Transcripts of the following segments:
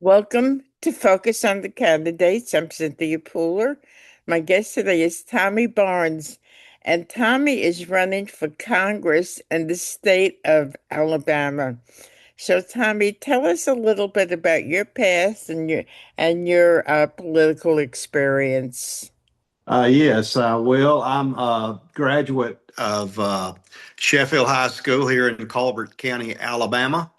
Welcome to Focus on the Candidates. I'm Cynthia Pooler. My guest today is Tommy Barnes, and Tommy is running for Congress in the state of Alabama. So, Tommy, tell us a little bit about your past and your political experience. Yes, I will. I'm a graduate of Sheffield High School here in Colbert County, Alabama,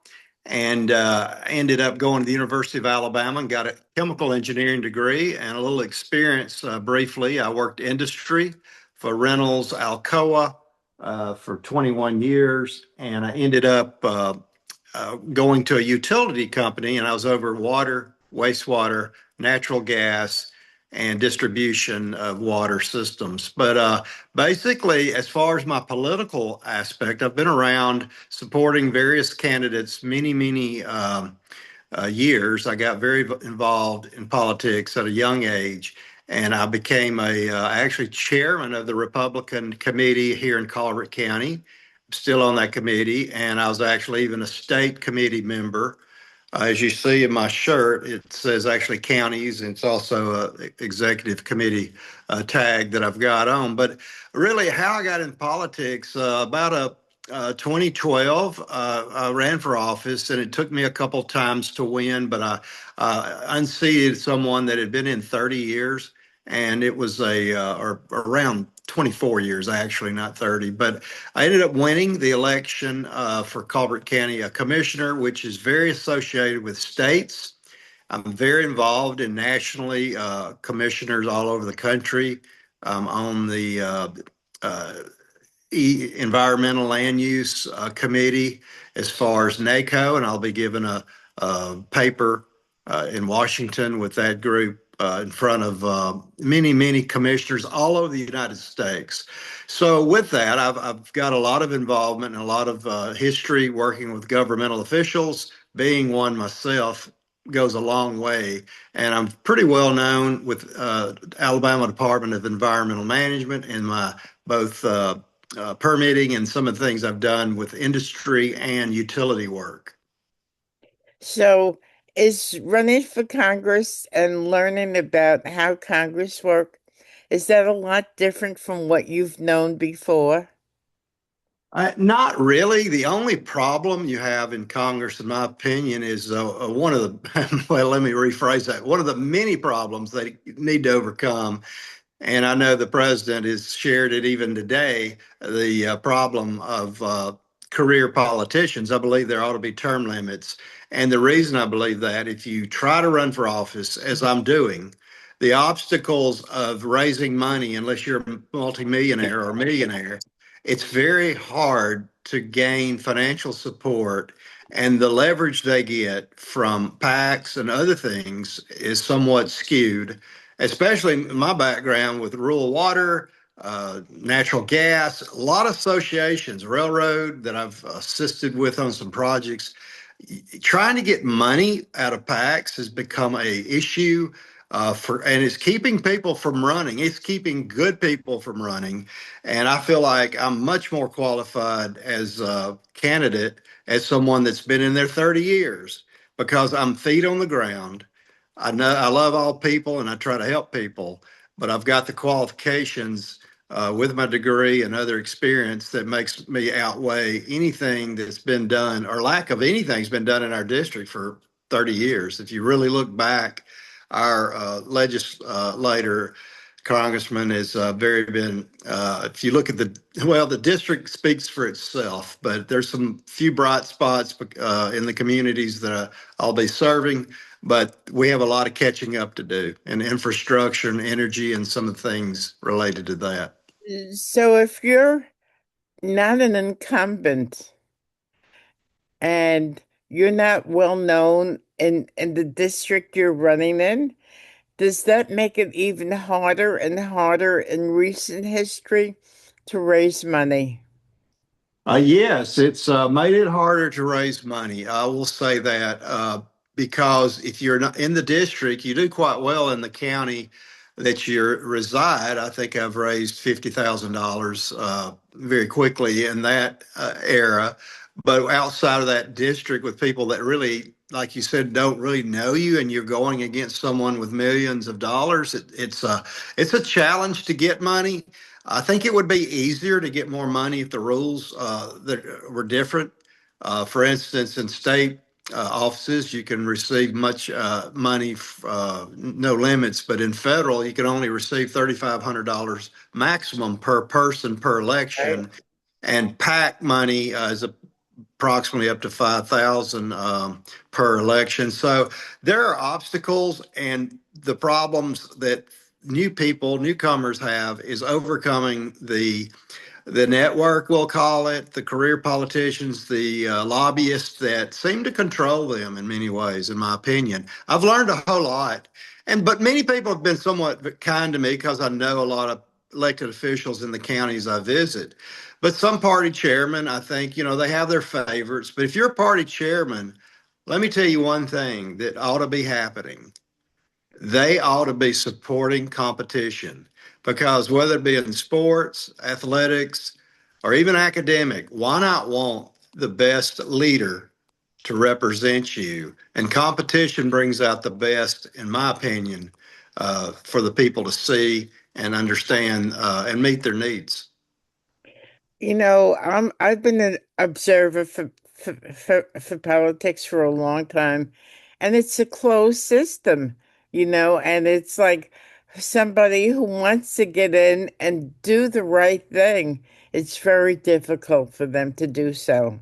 and ended up going to the University of Alabama and got a chemical engineering degree and a little experience briefly. I worked industry for Reynolds Alcoa for 21 years, and I ended up going to a utility company, and I was over water, wastewater, natural gas, and distribution of water systems. But basically, as far as my political aspect, I've been around supporting various candidates many years. I got very involved in politics at a young age. And I became actually chairman of the Republican committee here in Colbert County, still on that committee, and I was actually even a state committee member. As you see in my shirt, it says actually counties, and it's also a executive committee tag that I've got on. But really, how I got in politics, about 2012, I ran for office, and it took me a couple times to win, but I unseated someone that had been in 30 years, and it was or around 24 years, actually, not 30. But I ended up winning the election for Colbert County commissioner, which is very associated with states. I'm very involved in nationally commissioners all over the country. On the Environmental Land Use Committee as far as NACO, and I'll be giving a paper in Washington with that group in front of many commissioners all over the United States. So with that, I've got a lot of involvement and a lot of history working with governmental officials. Being one myself goes a long way, and I'm pretty well known with Alabama Department of Environmental Management and my both permitting and some of the things I've done with industry and utility work. So, is running for Congress and learning about how Congress work, is that a lot different from what you've known before? Not really. The only problem you have in Congress, in my opinion, is one of the, well, let me rephrase that. One of the many problems they need to overcome, and I know the president has shared it even today, the problem of career politicians. I believe there ought to be term limits. And the reason I believe that, if you try to run for office, as I'm doing, the obstacles of raising money, unless you're a multimillionaire or millionaire, it's very hard to gain financial support. And the leverage they get from PACs and other things is somewhat skewed, especially my background with rural water, natural gas, a lot of associations, railroad that I've assisted with on some projects. Trying to get money out of PACs has become a issue and it's keeping people from running. It's keeping good people from running, and I feel like I'm much more qualified as a candidate as someone that's been in there 30 years because I'm feet on the ground. I know I love all people and I try to help people, but I've got the qualifications with my degree and other experience that makes me outweigh anything that's been done or lack of anything's been done in our district for 30 years. If you really look back, our legislator, congressman, has very been, if you look at the district speaks for itself, but there's some few bright spots in the communities that I'll be serving. But we have a lot of catching up to do in infrastructure and energy and some of the things related to that. So, if you're not an incumbent and you're not well known in the district you're running in, does that make it even harder and harder in recent history to raise money? Yes, it's made it harder to raise money. I will say that because if you're not in the district, you do quite well in the county that you reside. I think I've raised $50,000 very quickly in that era. But outside of that district with people that really, like you said, don't really know you, and you're going against someone with millions of dollars, it's a challenge to get money. I think it would be easier to get more money if the rules that were different. For instance, in state offices, you can receive much money, no limits, but in federal, you can only receive $3,500 maximum per person per Right. election. And PAC money is approximately up to 5,000 per election. So there are obstacles, and the problems that newcomers have is overcoming the network, we'll call it, the career politicians, the lobbyists that seem to control them in many ways, in my opinion. I've learned a whole lot. But many people have been somewhat kind to me because I know a lot of elected officials in the counties I visit. But some party chairmen, I think, they have their favorites. But if you're a party chairman, let me tell you one thing that ought to be happening. They ought to be supporting competition, because whether it be in sports, athletics, or even academic, why not want the best leader to represent you? And competition brings out the best, in my opinion, for the people to see and understand and meet their needs. I've been an observer for politics for a long time, and it's a closed system, and it's like somebody who wants to get in and do the right thing, it's very difficult for them to do so.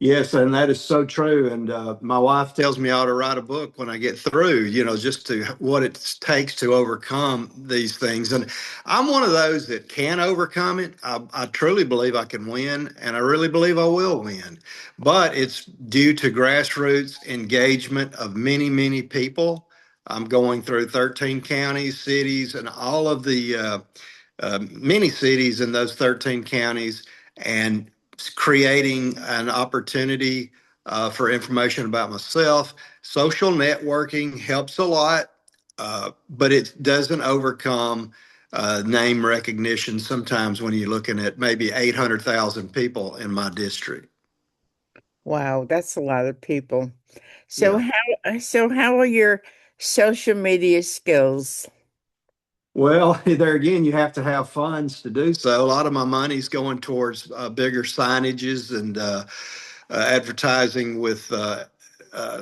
Yes, and that is so true. And my wife tells me I ought to write a book when I get through, just to what it takes to overcome these things. And I'm one of those that can overcome it. I truly believe I can win, and I really believe I will win. But it's due to grassroots engagement of many, many people. I'm going through 13 counties, cities, and all of the many cities in those 13 counties, and creating an opportunity for information about myself. Social networking helps a lot, but it doesn't overcome name recognition sometimes when you're looking at maybe 800,000 people in my district. Wow, that's a lot of people. So Yeah. how are your social media skills? Well, there again, you have to have funds to do so. A lot of my money's going towards bigger signages and advertising with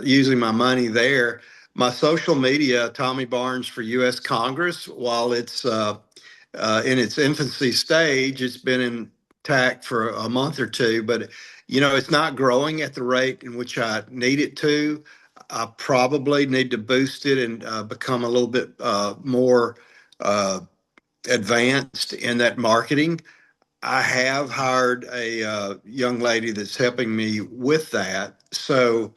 using my money there. My social media, Tommy Barnes for U.S. Congress, while it's in its infancy stage, it's been intact for a month or two, but it's not growing at the rate in which I need it to. I probably need to boost it and become a little bit more uh, advanced in that marketing. I have hired a young lady that's helping me with that. So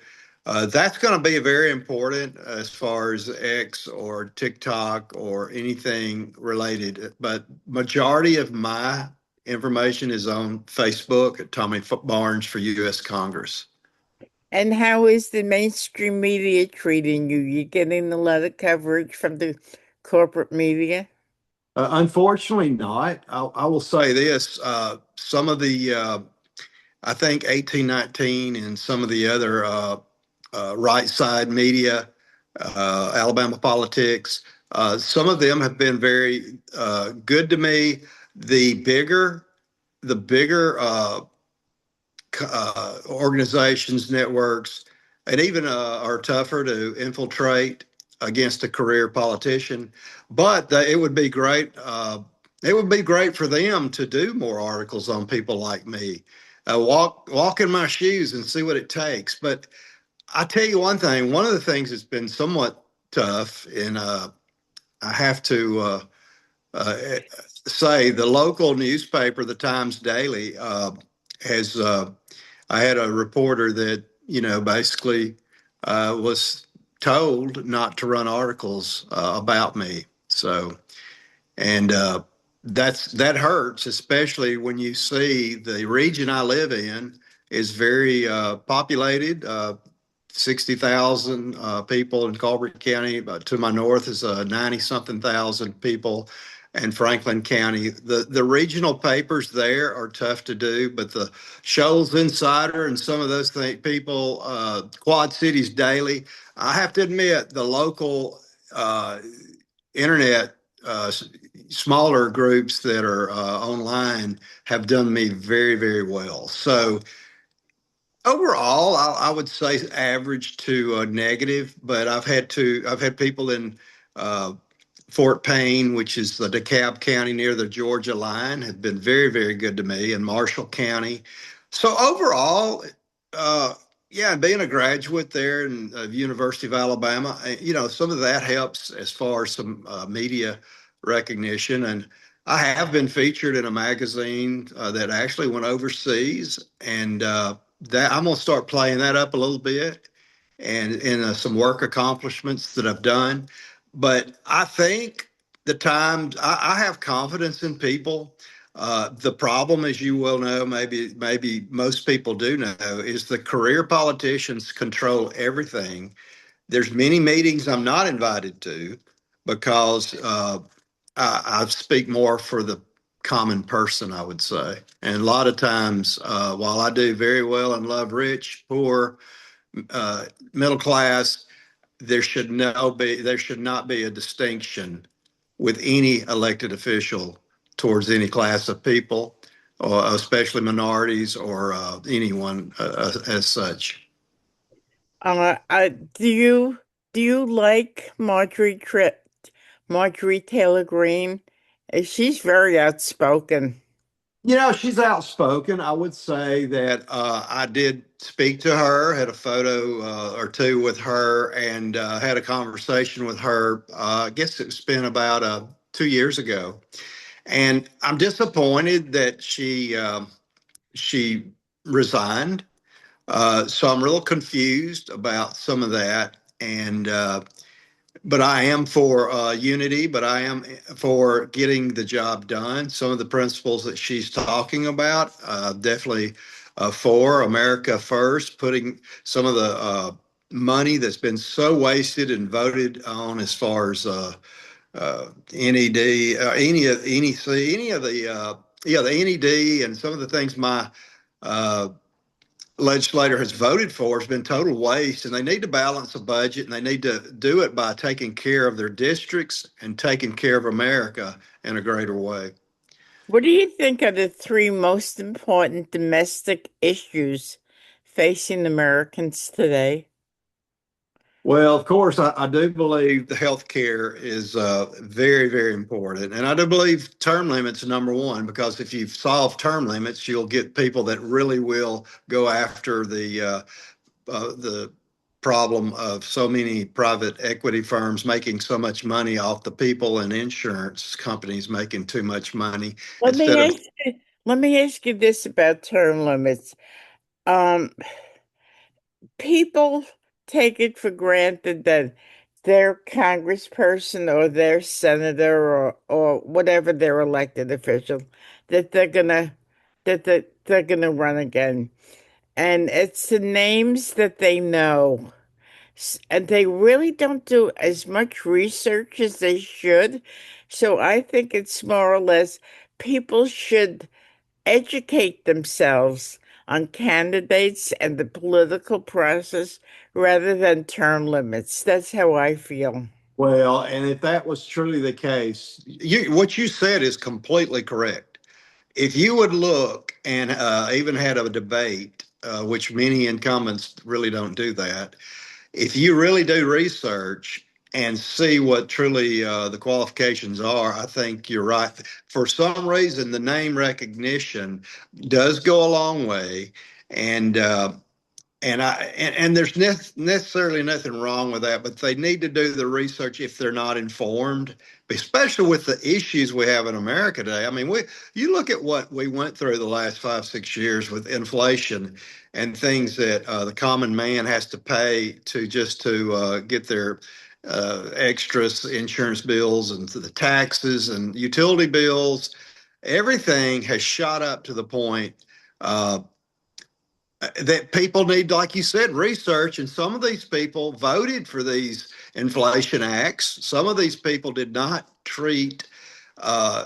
that's going to be very important as far as X or TikTok or anything related. But majority of my information is on Facebook at Tommy Barnes for U.S. Congress. And how is the mainstream media treating you? You getting a lot of coverage from the corporate media? Unfortunately, not. I will say this: some of the I think 1819 and some of the other right side media, Alabama politics, some of them have been very good to me. The bigger, the bigger organizations, networks, and even are tougher to infiltrate against a career politician. But it would be great. It would be great for them to do more articles on people like me. Walk in my shoes and see what it takes. But I tell you one thing. One of the things that's been somewhat tough, and I have to uh, say, the local newspaper, the Times Daily, has. I had a reporter that basically was told not to run articles about me. So, and that hurts, especially when you see the region I live in is very populated. 60,000 people in Colbert County. To my north is 90 something thousand people. and Franklin County. The regional papers there are tough to do, but the Shoals Insider and some of those people, Quad Cities Daily, I have to admit, the local uh, internet smaller groups that are online have done me very, very well. So overall, I would say average to negative, but I've had people in uh, Fort Payne, which is the DeKalb County near the Georgia line, have been very, very good to me, in Marshall County. So overall, uh, yeah, being a graduate there in University of Alabama, some of that helps as far as some media recognition. And I have been featured in a magazine that actually went overseas, and that I'm gonna start playing that up a little bit, and in some work accomplishments that I've done. But I think the times I have confidence in people. The problem, as you well know, maybe most people do know, is the career politicians control everything. There's many meetings I'm not invited to because I speak more for the common person, I would say. And a lot of times, while I do very well and love rich, poor, uh, middle class, there should not be a distinction with any elected official towards any class of people, or especially minorities or anyone as such. Do you like Marjorie Taylor Greene? She's very outspoken. She's outspoken. I would say that I did speak to her, had a photo or two with her, and had a conversation with her. I guess it's been about 2 years ago, and I'm disappointed that she resigned. So I'm real confused about some of that, and but I am for unity, but I am for getting the job done. Some of the principles that she's talking about, definitely for America first, putting some of the money that's been so wasted and voted on as far as NED, any of the yeah, the NED and some of the things my uh, legislator has voted for has been total waste, and they need to balance the budget, and they need to do it by taking care of their districts and taking care of America in a greater way. What do you think are the three most important domestic issues facing Americans today? Well, of course, I do believe the health care is very, very important. And I do believe term limits are number one, because if you solve term limits, you'll get people that really will go after the problem of so many private equity firms making so much money off the people and insurance companies making too much money Let me instead of. ask you, let me ask you this about term limits. Um, People take it for granted that their congressperson or their senator or whatever their elected official that they're gonna run again. And it's the names that they know. And they really don't do as much research as they should. So I think it's more or less people should educate themselves on candidates and the political process rather than term limits. That's how I feel. Well, and if that was truly the case, what you said is completely correct. If you would look and even had a debate, which many incumbents really don't do that, if you really do research and see what truly the qualifications are, I think you're right. For some reason, the name recognition does go a long way, and and there's necessarily nothing wrong with that, but they need to do the research if they're not informed, especially with the issues we have in America today. I mean, you look at what we went through the last 5, 6 years with inflation and things that the common man has to pay to get their extras, insurance bills, and the taxes and utility bills. Everything has shot up to the point. Uh, that people need, like you said, research. And some of these people voted for these inflation acts. Some of these people did not treat uh,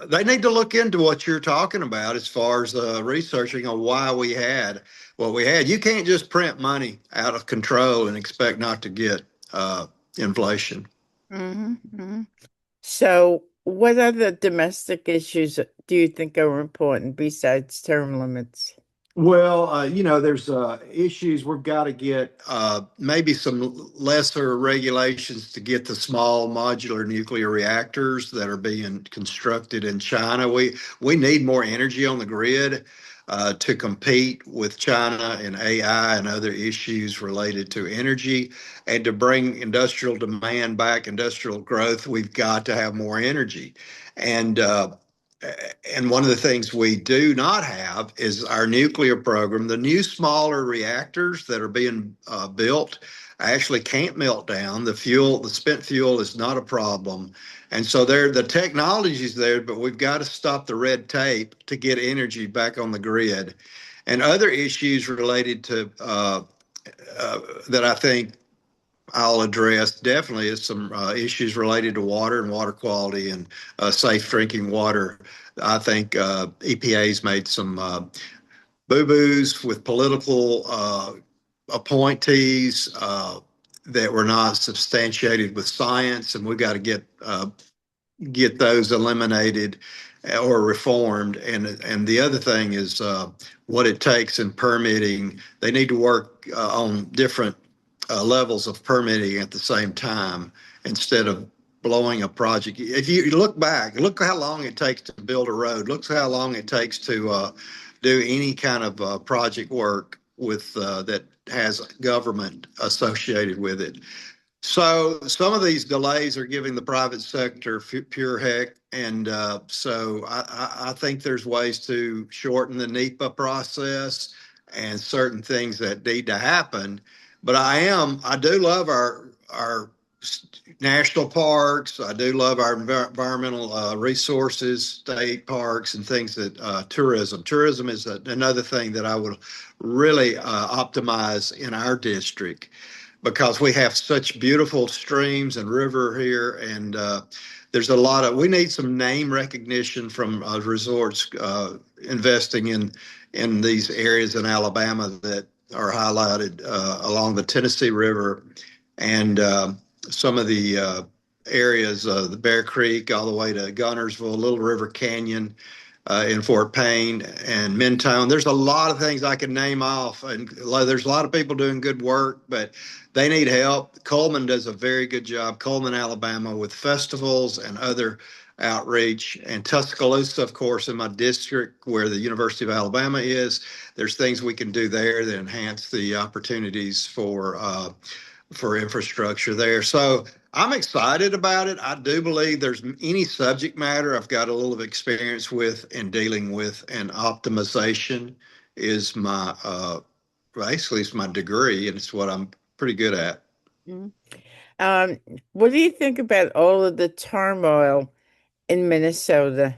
they need to look into what you're talking about as far as researching on why we had what we had. You can't just print money out of control and expect not to get inflation. Hmm. So, what other domestic issues do you think are important besides term limits? Well, there's issues. We've got to get maybe some lesser regulations to get the small modular nuclear reactors that are being constructed in China. We need more energy on the grid to compete with China and AI and other issues related to energy. And to bring industrial demand back, industrial growth, we've got to have more energy. And and one of the things we do not have is our nuclear program. The new smaller reactors that are being built actually can't melt down. The fuel, the spent fuel, is not a problem, and so there the technology is there, but we've got to stop the red tape to get energy back on the grid, and other issues related to that I think I'll address definitely is some issues related to water and water quality and safe drinking water. I think EPA's made some boo-boos with political appointees that were not substantiated with science, and we've got to get those eliminated or reformed. And the other thing is what it takes in permitting. They need to work on different levels of permitting at the same time instead of blowing a project. If you look back, look how long it takes to build a road. Look how long it takes to do any kind of project work with that has government associated with it. So some of these delays are giving the private sector pure heck, and so I think there's ways to shorten the NEPA process and certain things that need to happen. But I do love our national parks. I do love our environmental resources, state parks, and things that tourism. Tourism is another thing that I would really optimize in our district because we have such beautiful streams and river here, and there's a lot of we need some name recognition from resorts investing in these areas in Alabama that are highlighted along the Tennessee River and some of the areas, the Bear Creek all the way to Gunnersville, Little River Canyon, in Fort Payne and Mentone. There's a lot of things I can name off, and there's a lot of people doing good work, but they need help. Coleman does a very good job, Coleman, Alabama, with festivals and other outreach. And Tuscaloosa, of course, in my district where the University of Alabama is, there's things we can do there that enhance the opportunities for infrastructure there. So I'm excited about it. I do believe there's any subject matter I've got a little experience with and dealing with, and optimization is my basically it's my degree, and it's what I'm pretty good at. Mhm. Um, what do you think about all of the turmoil in Minnesota?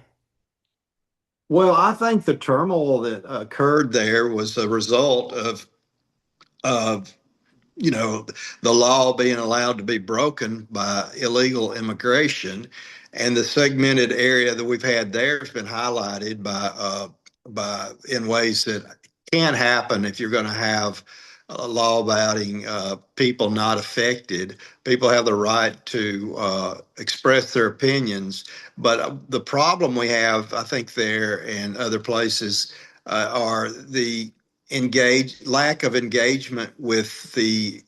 Well, I think the turmoil that occurred there was a result of you know, the law being allowed to be broken by illegal immigration, and the segmented area that we've had there has been highlighted by in ways that can happen if you're going to have law-abiding people not affected. People have the right to express their opinions, but the problem we have, I think, there and other places are the lack of engagement with the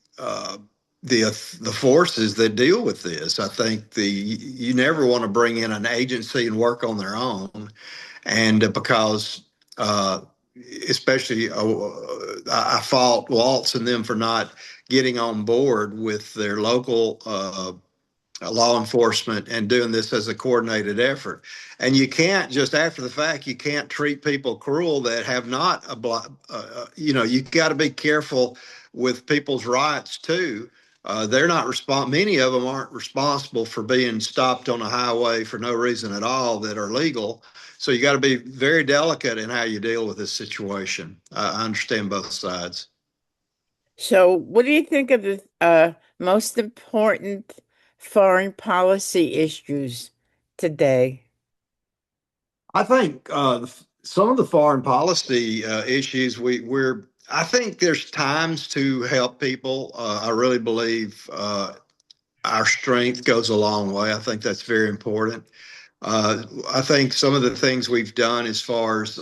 forces that deal with this. I think the you never want to bring in an agency and work on their own, and because uh, especially I fault Waltz and them for not getting on board with their local law enforcement and doing this as a coordinated effort. And you can't just after the fact, you can't treat people cruel that have not, you got to be careful with people's rights too. They're not many of them aren't responsible for being stopped on a highway for no reason at all that are legal. So you got to be very delicate in how you deal with this situation. I understand both sides. So, what do you think of the most important foreign policy issues? today? I think some of the foreign policy issues I think there's times to help people. I really believe our strength goes a long way. I think that's very important. I think some of the things we've done as far as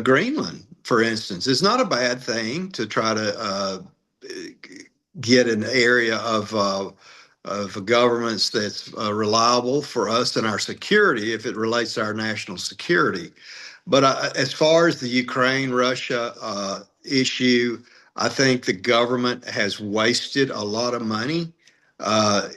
Greenland, for instance, is not a bad thing to try to get an area of governments that's reliable for us and our security if it relates to our national security. But as far as the Ukraine Russia issue, I think the government has wasted a lot of money. Uh,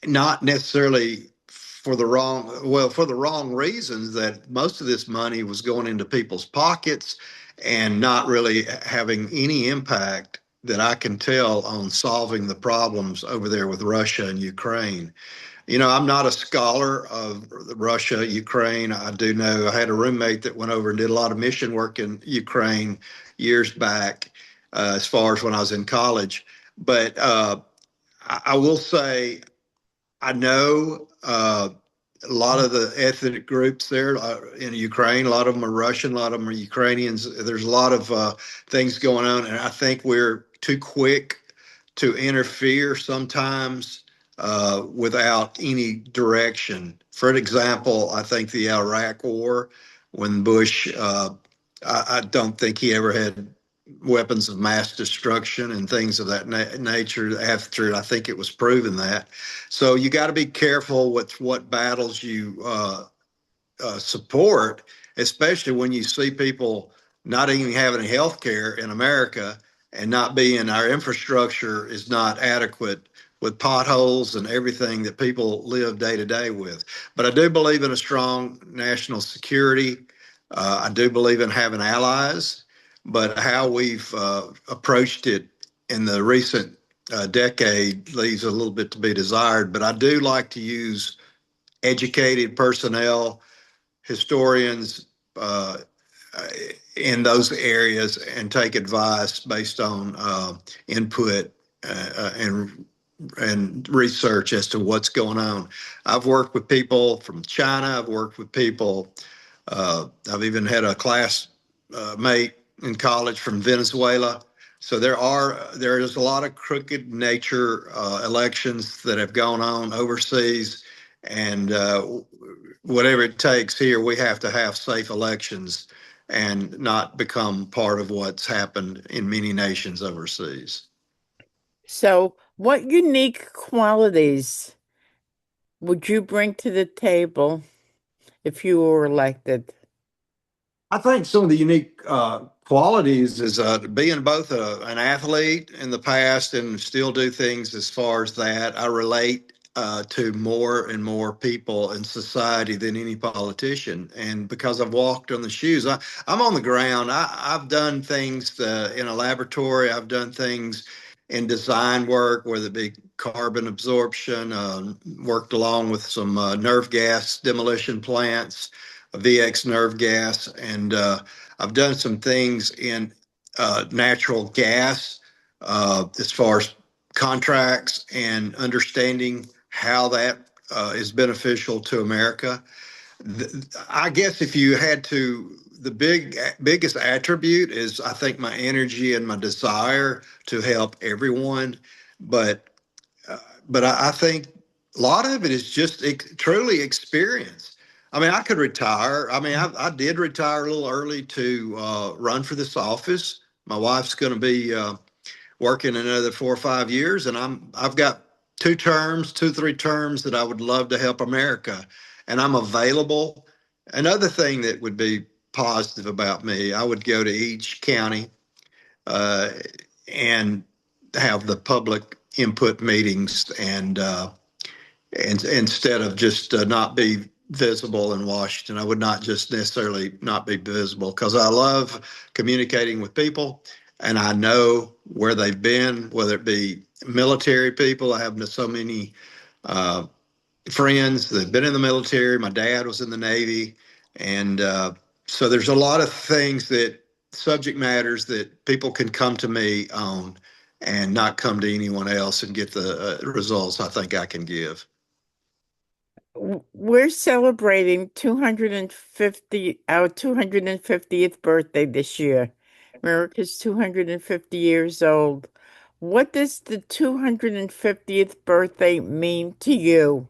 Not necessarily for the wrong reasons, that most of this money was going into people's pockets and not really having any impact that I can tell on solving the problems over there with Russia and Ukraine. You know, I'm not a scholar of Russia, Ukraine. I do know I had a roommate that went over and did a lot of mission work in Ukraine years back, as far as when I was in college. But I will say I know a lot of the ethnic groups there in Ukraine. A lot of them are Russian, a lot of them are Ukrainians. There's a lot of things going on, and I think we're too quick to interfere sometimes without any direction. For an example, I think the Iraq War, when Bush, I don't think he ever had weapons of mass destruction and things of that nature. After I think it was proven that, so you got to be careful with what battles you support, especially when you see people not even having health care in America and not being, our infrastructure is not adequate with potholes and everything that people live day to day with. But I do believe in a strong national security. I do believe in having allies, but how we've approached it in the recent decade leaves a little bit to be desired. But I do like to use educated personnel, historians uh, in those areas, and take advice based on input and research as to what's going on. I've worked with people from China. I've worked with people. I've even had a class mate in college from Venezuela. So there is a lot of crooked nature elections that have gone on overseas, and whatever it takes here, we have to have safe elections and not become part of what's happened in many nations overseas. So, what unique qualities would you bring to the table if you were elected? I think some of the unique qualities is being both an athlete in the past and still do things as far as that. I relate to more and more people in society than any politician. And because I've walked on the shoes, I'm on the ground. I've done things in a laboratory, I've done things in design work, whether it be carbon absorption, worked along with some nerve gas demolition plants, VX nerve gas, and I've done some things in natural gas as far as contracts and understanding how that is beneficial to America. I guess if you had to, the biggest attribute is I think my energy and my desire to help everyone, but uh, I think a lot of it is just truly experience. I mean, I could retire. I mean, I did retire a little early to run for this office. My wife's going to be working another 4 or 5 years, and I've got 2 terms, 2, 3 terms that I would love to help America, and I'm available. Another thing that would be positive about me, I would go to each county uh, and have the public input meetings, and instead of just not be visible in Washington. I would not just necessarily not be visible because I love communicating with people and I know where they've been, whether it be military people. I have so many uh, friends that have been in the military. My dad was in the Navy. And so there's a lot of things that subject matters that people can come to me on and not come to anyone else and get the results I think I can give. We're celebrating 250, our 250th birthday this year. America's 250 years old. What does the 250th birthday mean to you?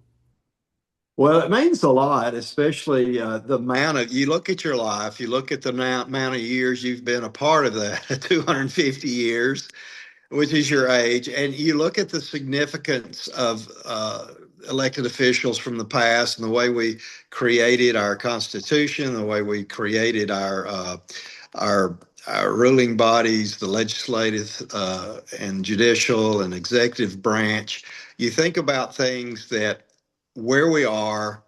Well, it means a lot, especially the amount of, you look at your life, you look at the amount of years you've been a part of that, 250 years, which is your age, and you look at the significance of elected officials from the past and the way we created our Constitution, the way we created our our ruling bodies, the legislative and judicial and executive branch. You think about things that where we are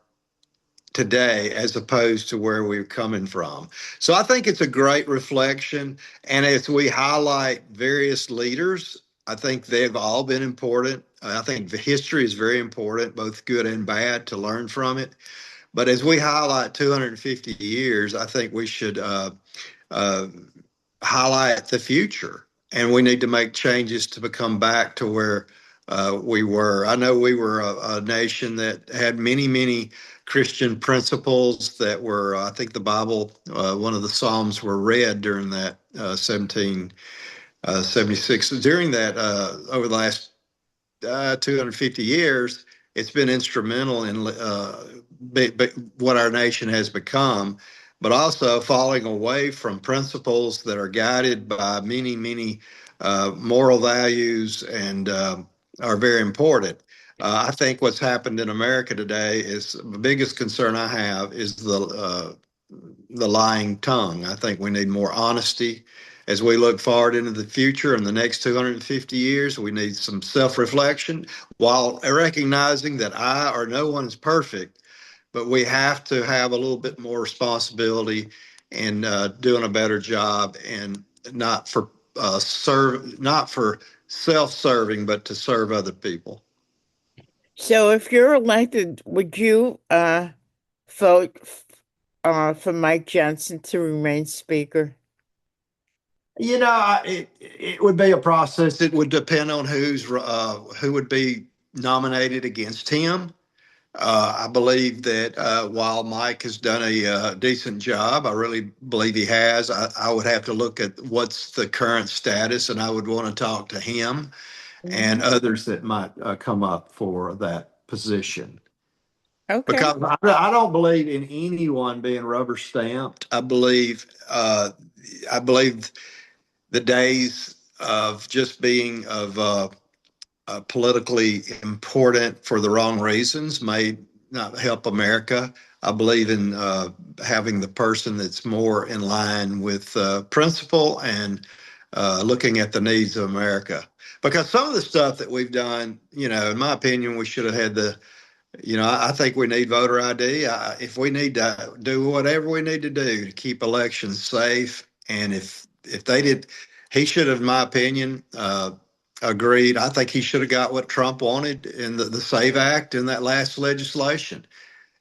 today as opposed to where we're coming from. So I think it's a great reflection. And as we highlight various leaders, I think they've all been important. I think the history is very important, both good and bad, to learn from it. But as we highlight 250 years, I think we should uh, highlight the future, and we need to make changes to become back to where we were. I know we were a nation that had many, many Christian principles that were, I think the Bible, one of the Psalms were read during that 1776. During that, over the last 250 years, it's been instrumental in what our nation has become, but also falling away from principles that are guided by many, many moral values and are very important. I think what's happened in America today is the biggest concern I have is the lying tongue. I think we need more honesty as we look forward into the future in the next 250 years. We need some self reflection while recognizing that I or no one is perfect, but we have to have a little bit more responsibility in doing a better job and not for not for self-serving, but to serve other people. So if you're elected, would you vote for Mike Johnson to remain Speaker? It would be a process. It would depend on who would be nominated against him. I believe that while Mike has done a decent job, I really believe he has. I would have to look at what's the current status, and I would want to talk to him and Mhm. others that might come up for that position. Okay. Because I don't believe in anyone being rubber stamped. I believe the days of just being of politically important for the wrong reasons may not help America. I believe in having the person that's more in line with principle and looking at the needs of America. Because some of the stuff that we've done, in my opinion, we should have had I think we need voter ID. If we need to do whatever we need to do to keep elections safe, and if they did, he should have, in my opinion, agreed. I think he should have got what Trump wanted in the SAVE Act in that last legislation.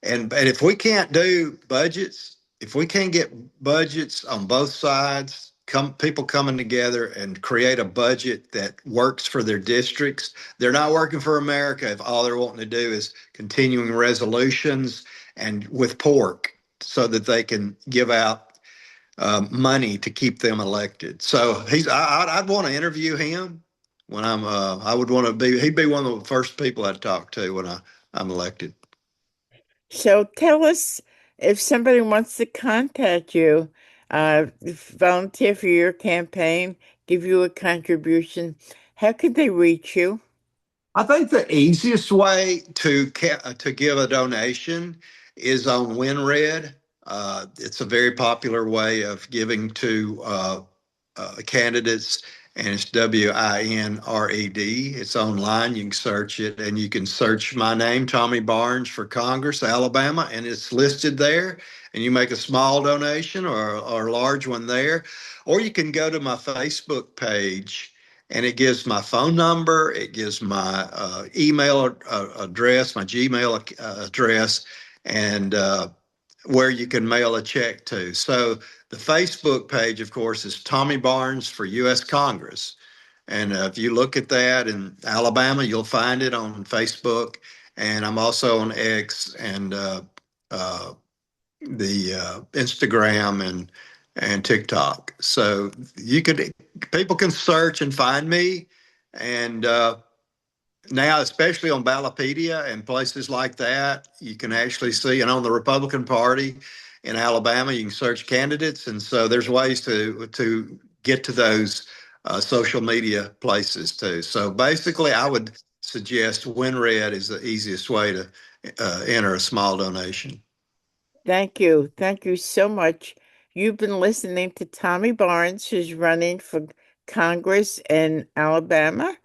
And if we can't do budgets, if we can't get budgets on both sides, people coming together and create a budget that works for their districts, they're not working for America if all they're wanting to do is continuing resolutions and with pork so that they can give out money to keep them elected. So I'd want to interview him when I would want to he'd be one of the first people I'd talk to when I'm elected. So tell us if somebody wants to contact you, volunteer for your campaign, give you a contribution, how could they reach you? I think the easiest way to give a donation is on WinRed. It's a very popular way of giving to candidates, and it's WINRED. It's online. You can search it, and you can search my name, Tommy Barnes, for Congress, Alabama, and it's listed there. And you make a small donation or a large one there, or you can go to my Facebook page and it gives my phone number, it gives my email address, my Gmail address, and where you can mail a check to. So the Facebook page, of course, is Tommy Barnes for U.S. Congress. And if you look at that in Alabama, you'll find it on Facebook. and I'm also on X and uh, the Instagram and TikTok. So you could people can search and find me, and now, especially on Ballotpedia and places like that, you can actually see, and on the Republican Party in Alabama, you can search candidates, and so there's ways to get to those social media places too. So basically, I would suggest WinRed is the easiest way to enter a small donation. Thank you. Thank you so much. You've been listening to Tommy Barnes, who's running for Congress in Alabama.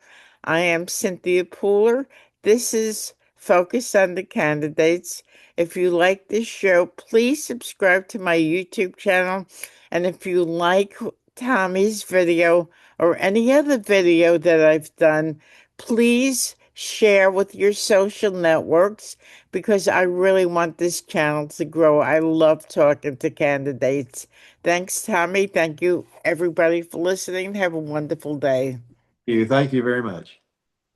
I am Cynthia Pooler. This is Focus on the Candidates. If you like this show, please subscribe to my YouTube channel. And if you like Tommy's video or any other video that I've done, please share with your social networks because I really want this channel to grow. I love talking to candidates. Thanks, Tommy. Thank you, everybody, for listening. Have a wonderful day. Thank you very much.